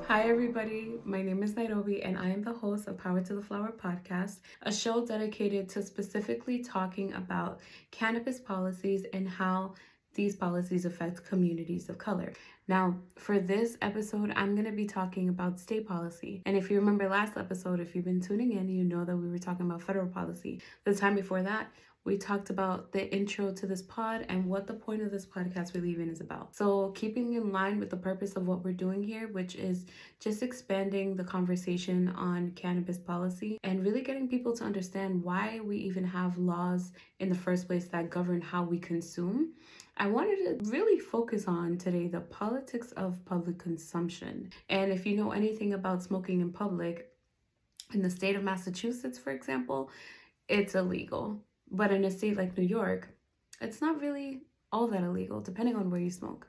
Hi, everybody. My name is Nairobi, and I am the host of Power to the Flower podcast, a show dedicated to specifically talking about cannabis policies and how these policies affect communities of color. Now, for this episode, I'm going to be talking about state policy. And if you remember last episode, if you've been tuning in, you know that we were talking about federal policy. The time before that, we talked about the intro to this pod and what the point of this podcast really even is about. So, keeping in line with the purpose of what we're doing here, which is just expanding the conversation on cannabis policy and really getting people to understand why we even have laws in the first place that govern how we consume. I wanted to really focus on today the politics of public consumption. And if you know anything about smoking in public, in the state of Massachusetts, for example, it's illegal. But in a state like New York, it's not really all that illegal, depending on where you smoke.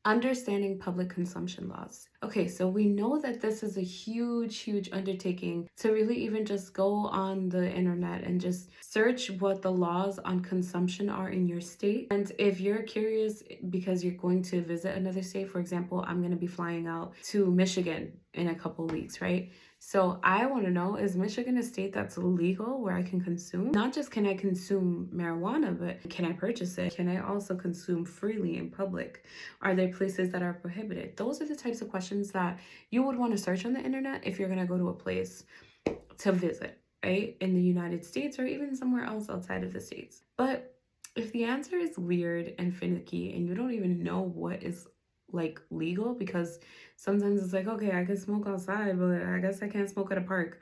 Understanding public consumption laws. Okay, so we know that this is a huge undertaking to really even just go on the internet and just search what the laws on consumption are in your state. And if you're curious because you're going to visit another state, for example, I'm going to be flying out to Michigan in a couple weeks, right? So I want to know, is Michigan a state that's legal where I can consume? Not just can I consume marijuana, but can I purchase it? Can I also consume freely in public? Are there places that are prohibited? Those are the types of questions that you would want to search on the internet if you're going to go to a place to visit, right? In the United States or even somewhere else outside of the States. But if the answer is weird and finicky and you don't even know what is like legal, because sometimes it's like, okay, I can smoke outside, but I guess I can't smoke at a park.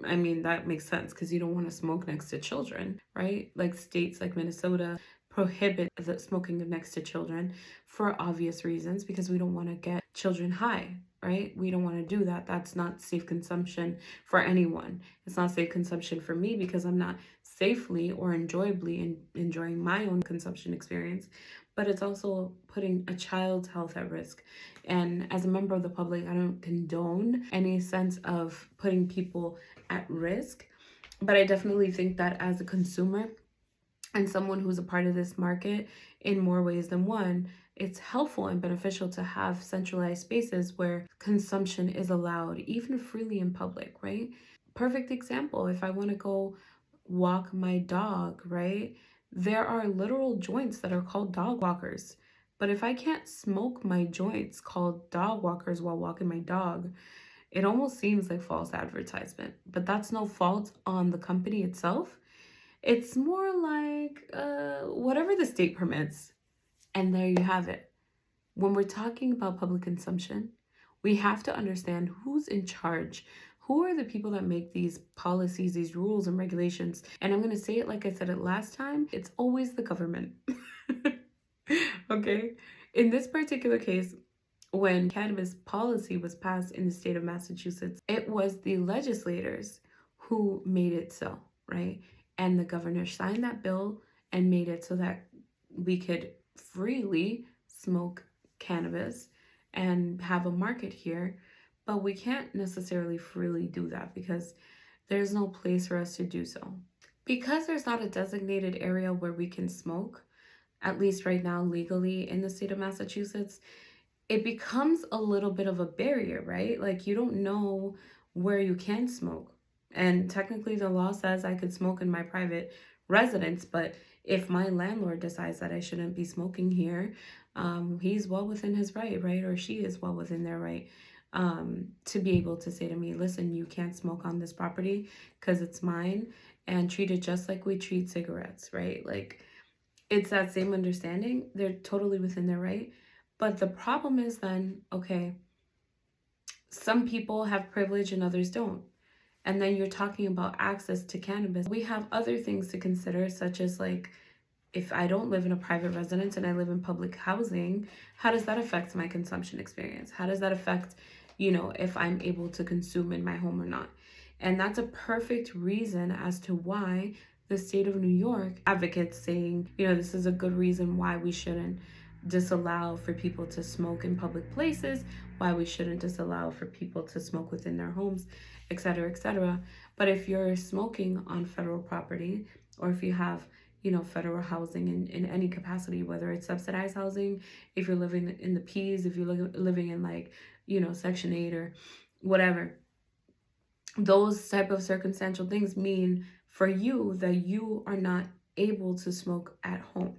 I mean, that makes sense because you don't want to smoke next to children, right? Like states like Minnesota prohibit the smoking next to children for obvious reasons because we don't want to get children high, right? We don't want to do that. That's not safe consumption for anyone. It's not safe consumption for me because I'm not safely or enjoyably enjoying my own consumption experience, but it's also putting a child's health at risk. And as a member of the public, I don't condone any sense of putting people at risk, but I definitely think that as a consumer and someone who's a part of this market in more ways than one, it's helpful and beneficial to have centralized spaces where consumption is allowed, even freely in public, right? Perfect example, if I want to go walk my dog, right? There are literal joints that are called dog walkers. But if I can't smoke my joints called dog walkers while walking my dog, it almost seems like false advertisement. But that's no fault on the company itself. It's more like whatever the state permits. And there you have it. When we're talking about public consumption, we have to understand who's in charge. Who are the people that make these policies, these rules and regulations? And I'm going to say it like I said it last time. It's always the government. Okay? In this particular case, when cannabis policy was passed in the state of Massachusetts, it was the legislators who made it so, right? And the governor signed that bill and made it so that we could freely smoke cannabis and have a market here. But we can't necessarily freely do that because there's no place for us to do so. Because there's not a designated area where we can smoke, at least right now legally in the state of Massachusetts, it becomes a little bit of a barrier, right? Like you don't know where you can smoke. And technically the law says I could smoke in my private residence, but if my landlord decides that I shouldn't be smoking here, he's well within his right? Or she is well within their right to be able to say to me, listen, you can't smoke on this property because it's mine, and treat it just like we treat cigarettes, right? Like it's that same understanding. They're totally within their right. But the problem is then, okay, some people have privilege and others don't. And then you're talking about access to cannabis. We have other things to consider, such as like, if I don't live in a private residence and I live in public housing, how does that affect my consumption experience? How does that affect, if I'm able to consume in my home or not? And that's a perfect reason as to why the state of New York advocates saying, this is a good reason why we shouldn't disallow for people to smoke in public places, why we shouldn't disallow for people to smoke within their homes, etc., etc. But if you're smoking on federal property, or if you have federal housing in any capacity, whether it's subsidized housing, if you're living in the P's, if you're living in like, Section 8 or whatever. Those type of circumstantial things mean for you that you are not able to smoke at home.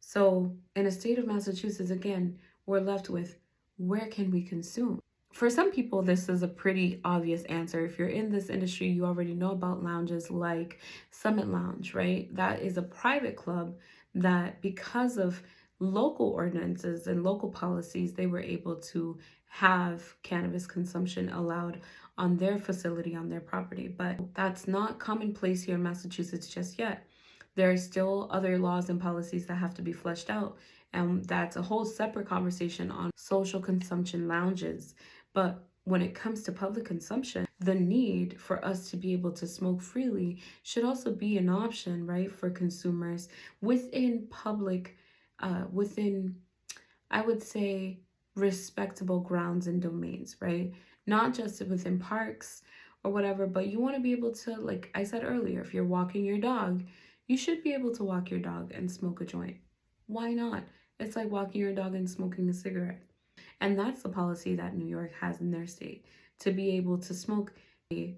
So in a state of Massachusetts, again, we're left with, where can we consume? For some people, this is a pretty obvious answer. If you're in this industry, you already know about lounges like Summit Lounge, right? That is a private club that, because of local ordinances and local policies, they were able to have cannabis consumption allowed on their facility, on their property. But that's not commonplace here in Massachusetts just yet. There are still other laws and policies that have to be fleshed out, and that's a whole separate conversation on social consumption lounges. But when it comes to public consumption, the need for us to be able to smoke freely should also be an option, right, for consumers within public, within, I would say, respectable grounds and domains, right? Not just within parks or whatever, but you want to be able to, like I said earlier, if you're walking your dog, you should be able to walk your dog and smoke a joint. Why not? It's like walking your dog and smoking a cigarette. And that's the policy that New York has in their state, to be able to smoke a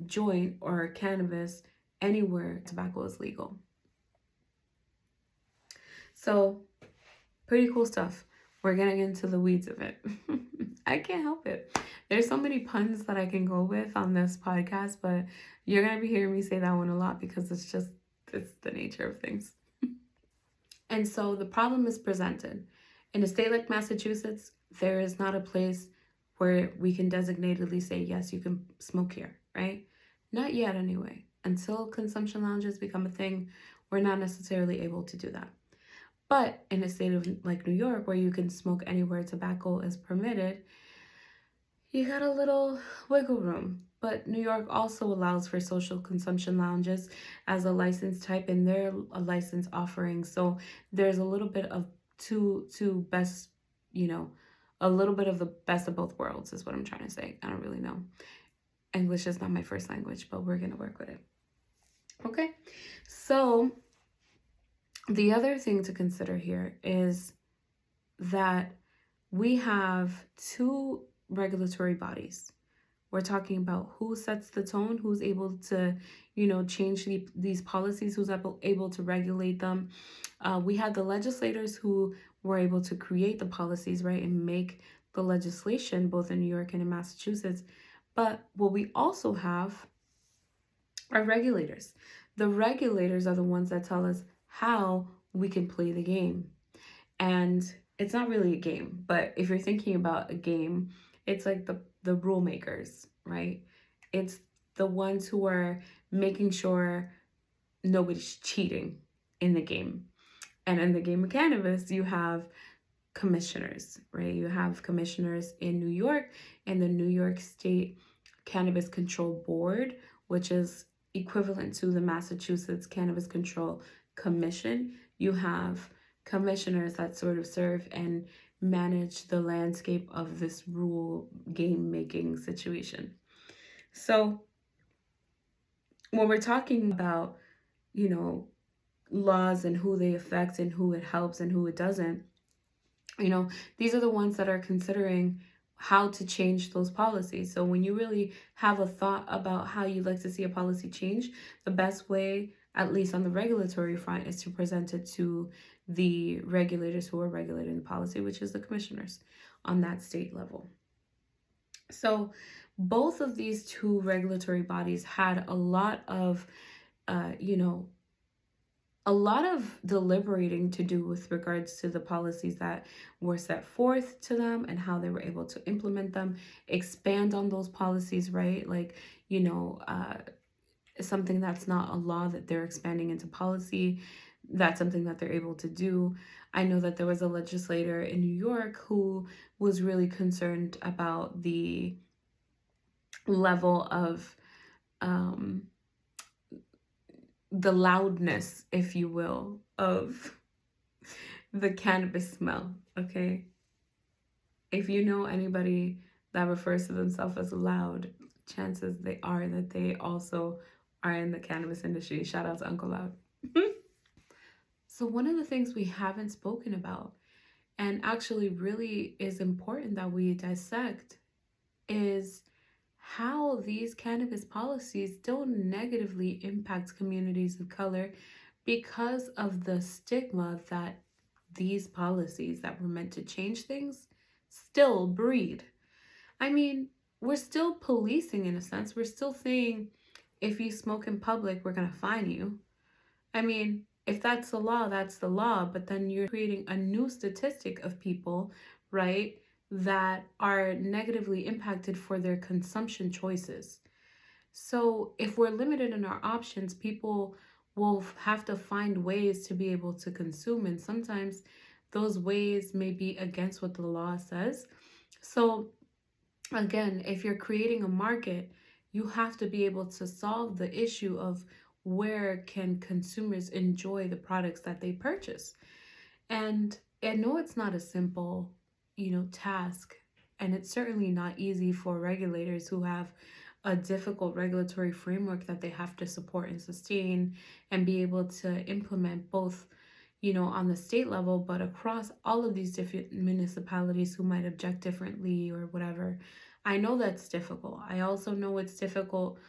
joint or cannabis anywhere tobacco is legal. So, pretty cool stuff. We're getting into the weeds of it. I can't help it. There's so many puns that I can go with on this podcast, but you're going to be hearing me say that one a lot because it's the nature of things. And so the problem is presented. In a state like Massachusetts, there is not a place where we can designatedly say, yes, you can smoke here, right? Not yet anyway. Until consumption lounges become a thing, we're not necessarily able to do that. But in a state of like New York, where you can smoke anywhere tobacco is permitted, you got a little wiggle room. But New York also allows for social consumption lounges as a license type in their license offering. So there's a little bit of two best, a little bit of the best of both worlds is what I'm trying to say. I don't really know. English is not my first language, but we're going to work with it. Okay. So the other thing to consider here is that we have two regulatory bodies. We're talking about who sets the tone, who's able to, change these policies, who's able to regulate them. We had the legislators who were able to create the policies, right, and make the legislation both in New York and in Massachusetts. But what we also have are regulators. The regulators are the ones that tell us how we can play the game. And it's not really a game, but if you're thinking about a game, it's like the rule makers, right? It's the ones who are making sure nobody's cheating in the game. And in the game of cannabis, you have commissioners, right? You have commissioners in New York and the New York State Cannabis Control Board, which is equivalent to the Massachusetts Cannabis Control Commission. You have commissioners that sort of serve and manage the landscape of this rule game making situation. So when we're talking about, laws and who they affect and who it helps and who it doesn't, these are the ones that are considering how to change those policies. So when you really have a thought about how you'd like to see a policy change, the best way, at least on the regulatory front, is to present it to the regulators who are regulating the policy, which is the commissioners on that state level. So both of these two regulatory bodies had a lot of, a lot of deliberating to do with regards to the policies that were set forth to them and how they were able to implement them, expand on those policies, right? Like, something that's not a law that they're expanding into policy, that's something that they're able to do. I know that there was a legislator in New York who was really concerned about the level of the loudness, if you will, of the cannabis smell, okay? If you know anybody that refers to themselves as loud, chances they are that they also are in the cannabis industry. Shout out to Uncle Loud. So, one of the things we haven't spoken about, and actually really is important that we dissect, is how these cannabis policies still negatively impact communities of color because of the stigma that these policies that were meant to change things still breed. I mean, we're still policing in a sense. We're still saying if you smoke in public, we're going to fine you. I mean, if that's the law, that's the law. But then you're creating a new statistic of people, right, that are negatively impacted for their consumption choices. So if we're limited in our options, people will have to find ways to be able to consume. And sometimes those ways may be against what the law says. So again, if you're creating a market, you have to be able to solve the issue of where can consumers enjoy the products that they purchase. And I know it's not a simple, task, and it's certainly not easy for regulators who have a difficult regulatory framework that they have to support and sustain and be able to implement both, on the state level, but across all of these different municipalities who might object differently or whatever. I know that's difficult. I also know it's difficult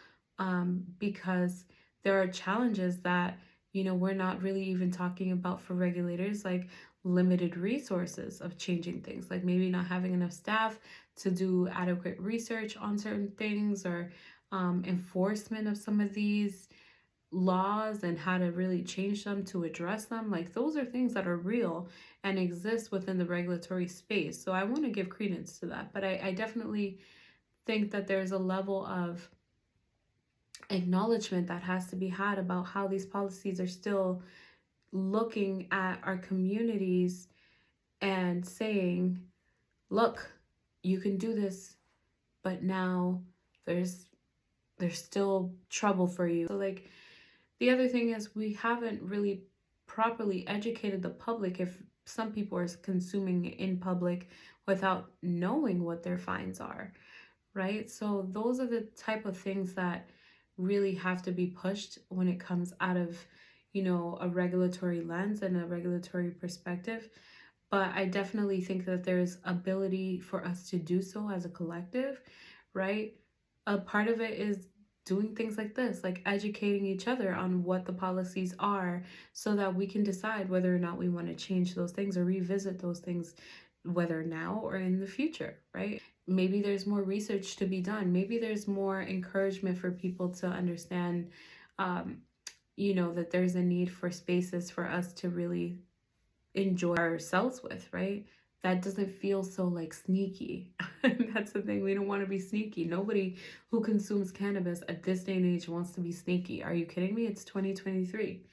because there are challenges that, we're not really even talking about for regulators, like limited resources of changing things, like maybe not having enough staff to do adequate research on certain things, or enforcement of some of these laws and how to really change them to address them. Like those are things that are real and exist within the regulatory space. So I want to give credence to that. But I definitely think that there's a level of acknowledgement that has to be had about how these policies are still looking at our communities and saying, look, you can do this, but now there's still trouble for you. So like the other thing is we haven't really properly educated the public if some people are consuming in public without knowing what their fines are, right? So those are the type of things that really have to be pushed when it comes out of, a regulatory lens and a regulatory perspective. But I definitely think that there's ability for us to do so as a collective, right? A part of it is doing things like this, like educating each other on what the policies are so that we can decide whether or not we want to change those things or revisit those things, whether now or in the future, right? Maybe there's more research to be done. Maybe there's more encouragement for people to understand, that there's a need for spaces for us to really enjoy ourselves with, right? That doesn't feel so like sneaky. That's the thing. We don't want to be sneaky. Nobody who consumes cannabis at this day and age wants to be sneaky. Are you kidding me? It's 2023.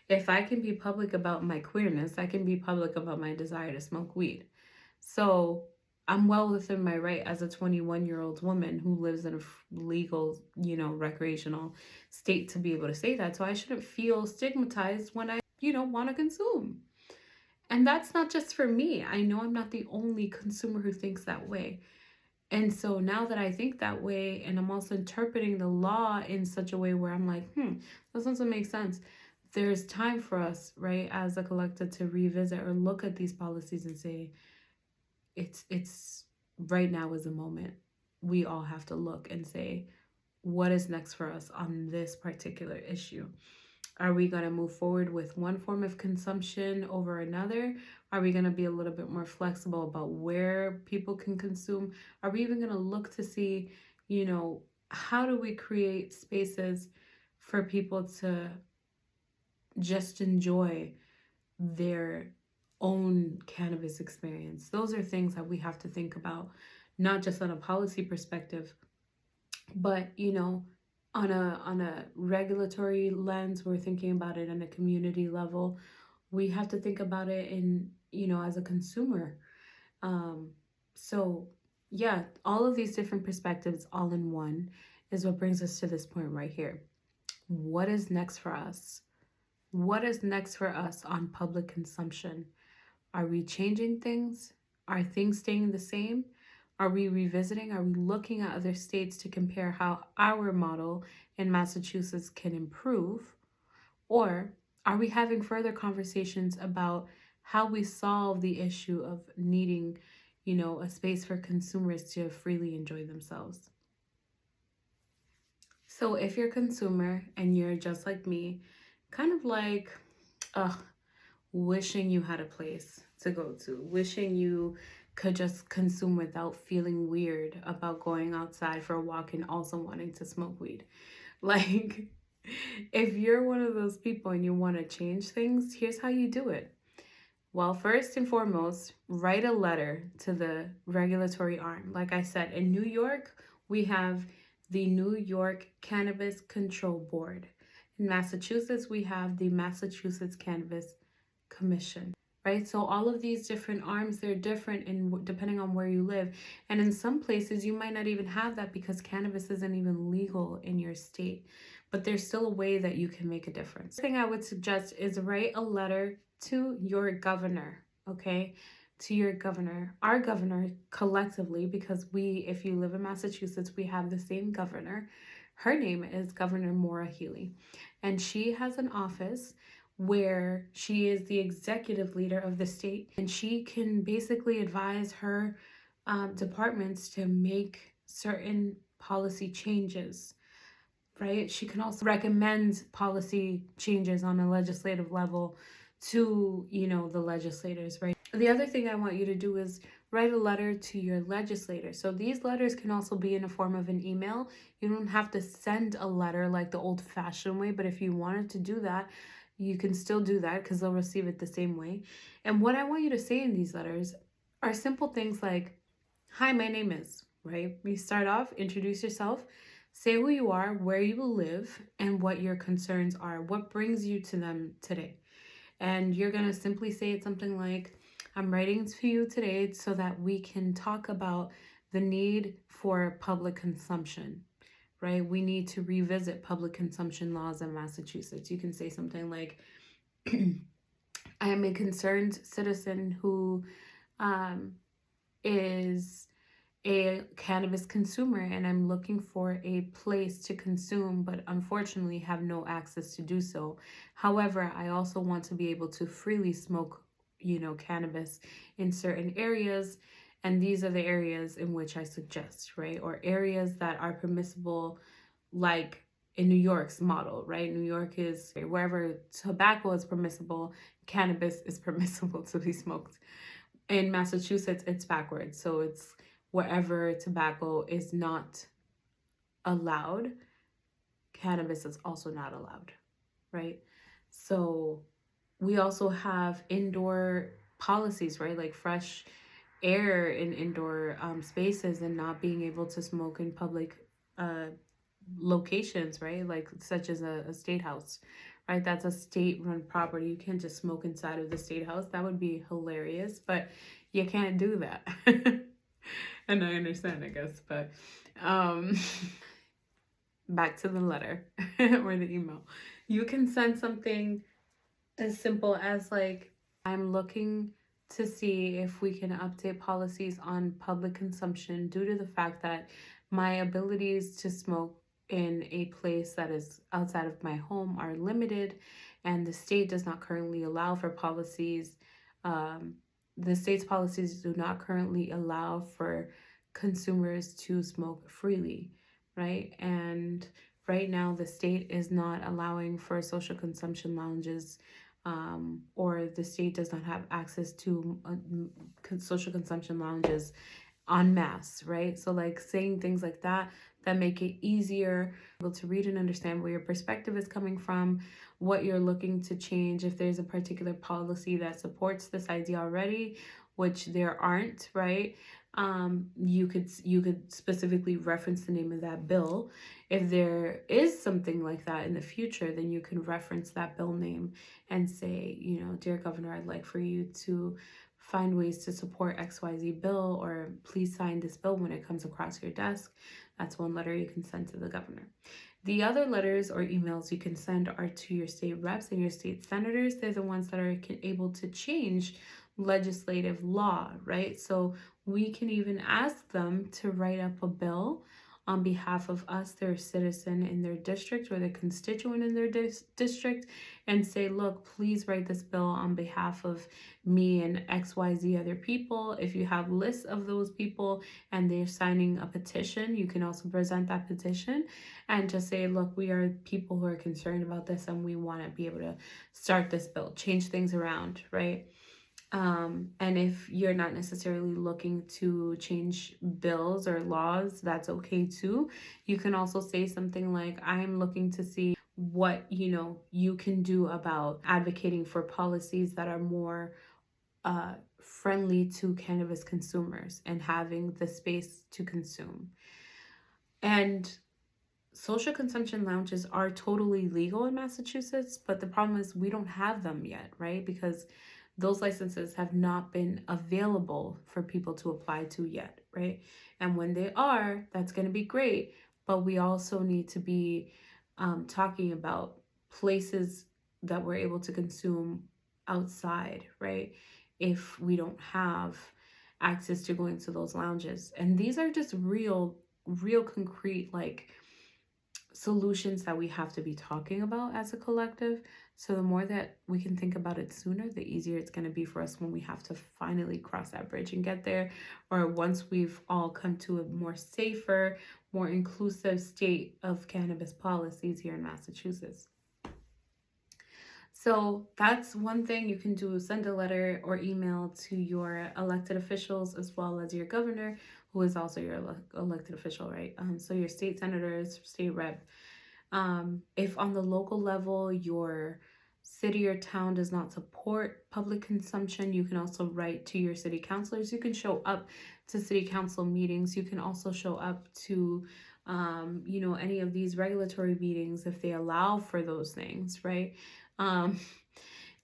If I can be public about my queerness, I can be public about my desire to smoke weed. So I'm well within my right as a 21-year-old woman who lives in a legal, recreational state to be able to say that. So I shouldn't feel stigmatized when I, want to consume. And that's not just for me. I know I'm not the only consumer who thinks that way. And so now that I think that way, and I'm also interpreting the law in such a way where I'm like, this doesn't make sense. There's time for us, right, as a collective to revisit or look at these policies and say, it's right now is a moment. We all have to look and say, what is next for us on this particular issue? Are we going to move forward with one form of consumption over another? Are we going to be a little bit more flexible about where people can consume? Are we even going to look to see, how do we create spaces for people to just enjoy their own cannabis experience? Those are things that we have to think about, not just on a policy perspective, but, on a regulatory lens. We're thinking about it on a community level. We have to think about it in, as a consumer. So yeah, all of these different perspectives all in one is what brings us to this point right here. What is next for us? What is next for us on public consumption? Are we changing things? Are things staying the same? Are we revisiting? Are we looking at other states to compare how our model in Massachusetts can improve? Or Are we having further conversations about how we solve the issue of needing, a space for consumers to freely enjoy themselves? So if you're a consumer and you're just like me, kind of like, ugh, wishing you had a place to go to, wishing you could just consume without feeling weird about going outside for a walk and also wanting to smoke weed. Like, if you're one of those people and you want to change things, here's how you do it. Well, first and foremost, write a letter to the regulatory arm. Like I said, in New York, we have the New York Cannabis Control Board. In Massachusetts, we have the Massachusetts Cannabis Commission, right? So all of these different arms, they're different in depending on where you live. And in some places, you might not even have that because cannabis isn't even legal in your state. But there's still a way that you can make a difference. The thing I would suggest is write a letter to your governor, okay? To your governor, our governor collectively, because if you live in Massachusetts, we have the same governor. Her name is Governor Maura Healey, and she has an office where she is the executive leader of the state, and she can basically advise her departments to make certain policy changes, right? She can also recommend policy changes on a legislative level to, the legislators, right? The other thing I want you to do is write a letter to your legislator. So these letters can also be in a form of an email. You don't have to send a letter like the old-fashioned way, but if you wanted to do that, you can still do that because they'll receive it the same way. And what I want you to say in these letters are simple things like, hi, my name is, right? You start off, introduce yourself, say who you are, where you live, and what your concerns are, what brings you to them today. And you're going to simply say it something like, I'm writing to you today so that we can talk about the need for public consumption, right? We need to revisit public consumption laws in Massachusetts. You can say something like, I am a concerned citizen who is a cannabis consumer, and I'm looking for a place to consume, but unfortunately have no access to do so. However, I also want to be able to freely smoke, cannabis in certain areas. And these are the areas in which I suggest, right? Or areas that are permissible, like in New York's model, right? New York is wherever tobacco is permissible, cannabis is permissible to be smoked. In Massachusetts, it's backwards. So it's wherever tobacco is not allowed, cannabis is also not allowed, right? So we also have indoor policies, right? Like fresh air in indoor spaces and not being able to smoke in public locations, right? Like such as a state house, right? That's a state-run property. You can't just smoke inside of the state house. That would be hilarious, but you can't do that. And I understand, I guess, but back to the letter or the email. You can send something as simple as like, I'm looking to see if we can update policies on public consumption due to the fact that my abilities to smoke in a place that is outside of my home are limited, and the state does not currently allow for policies. The state's policies do not currently allow for consumers to smoke freely, right? And right now, the state is not allowing for social consumption lounges, or the state does not have access to social consumption lounges en masse, right? So like saying things like that make it easier to read and understand where your perspective is coming from, what you're looking to change. If there's a particular policy that supports this idea already, which there aren't, right? You could specifically reference the name of that bill. If there is something like that in the future, then you can reference that bill name and say, dear Governor, I'd like for you to find ways to support XYZ bill, or please sign this bill when it comes across your desk. That's one letter you can send to the governor. The other letters or emails you can send are to your state reps and your state senators. They're the ones that are able to change legislative law, right? So we can even ask them to write up a bill on behalf of us, their citizen in their district or their constituent in their district, and say, look, please write this bill on behalf of me and XYZ other people. If you have lists of those people and they're signing a petition, you can also present that petition and just say, look, we are people who are concerned about this and we want to be able to start this bill, change things around, right? And if you're not necessarily looking to change bills or laws, that's okay too. You can also say something like, I'm looking to see what, you can do about advocating for policies that are more friendly to cannabis consumers and having the space to consume. And social consumption lounges are totally legal in Massachusetts, but the problem is we don't have them yet, right? Because those licenses have not been available for people to apply to yet, right? And when they are, that's going to be great. But we also need to be talking about places that we're able to consume outside, right? If we don't have access to going to those lounges. And these are just real concrete, like, solutions that we have to be talking about as a collective. So the more that we can think about it sooner, the easier it's going to be for us when we have to finally cross that bridge and get there, or once we've all come to a more safer, more inclusive state of cannabis policies here in Massachusetts. So that's one thing you can do. Send a letter or email to your elected officials as well as your governor, who is also your elected official, right? So your state senators, state rep. If on the local level, your city or town does not support public consumption, you can also write to your city councilors. You can show up to city council meetings. You can also show up to, any of these regulatory meetings if they allow for those things, right?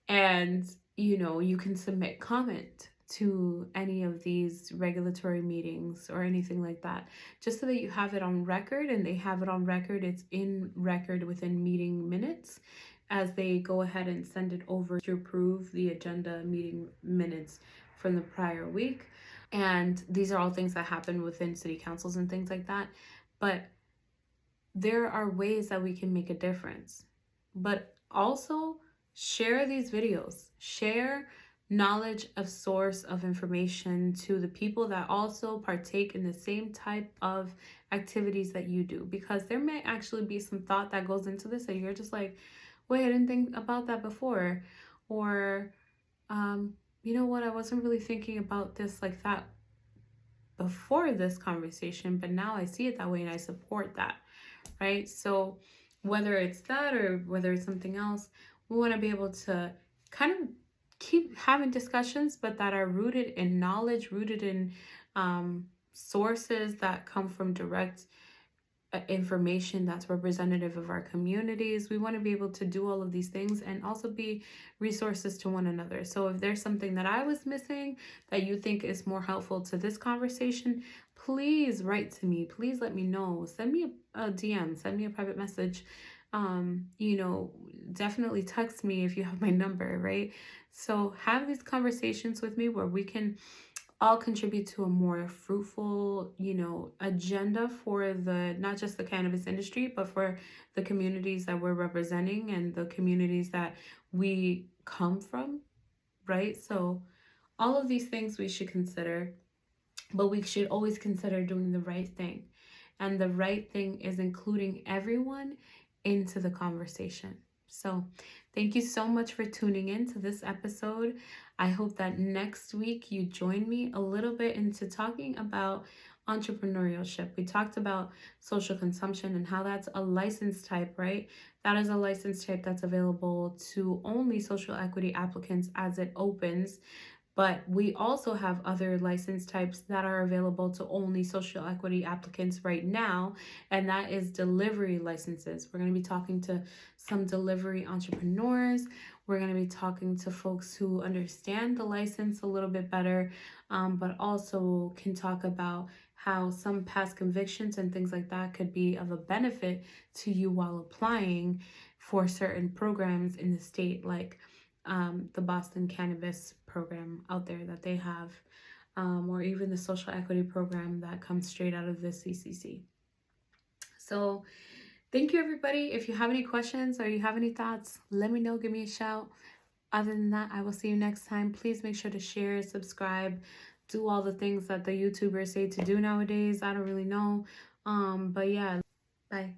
And, you can submit comment to any of these regulatory meetings or anything like that, just so that you have it on record, and they have it on record. It's in record within meeting minutes as they go ahead and send it over to approve the agenda meeting minutes from the prior week. And these are all things that happen within city councils and things like that. But there are ways that we can make a difference. But also share these videos, share knowledge of source of information to the people that also partake in the same type of activities that you do, because there may actually be some thought that goes into this and you're just like, wait, I didn't think about that before, or you know what, I wasn't really thinking about this like that before this conversation, but now I see it that way and I support that, right? So whether it's that or whether it's something else, we want to be able to kind of keep having discussions, but that are rooted in knowledge, rooted in sources that come from direct information that's representative of our communities. We want to be able to do all of these things and also be resources to one another. So if there's something that I was missing that you think is more helpful to this conversation, please write to me. Please let me know. Send me a DM, send me a private message. Definitely text me if you have my number, right? So have these conversations with me where we can all contribute to a more fruitful, agenda for not just the cannabis industry, but for the communities that we're representing and the communities that we come from, right? So all of these things we should consider, but we should always consider doing the right thing. And the right thing is including everyone into the conversation. So thank you so much for tuning in to this episode. I hope that next week you join me a little bit into talking about entrepreneurship. We talked about social consumption and how that's a license type, right? That is a license type that's available to only social equity applicants as it opens. But we also have other license types that are available to only social equity applicants right now, and that is delivery licenses. We're going to be talking to some delivery entrepreneurs. We're going to be talking to folks who understand the license a little bit better, but also can talk about how some past convictions and things like that could be of a benefit to you while applying for certain programs in the state, like the Boston Cannabis program out there that they have, or even the social equity program that comes straight out of the CCC. So thank you, everybody. If you have any questions or you have any thoughts, let me know. Give me a shout. Other than that, I will see you next time. Please make sure to share, subscribe, do all the things that the YouTubers say to do nowadays. I don't really know. But yeah, bye.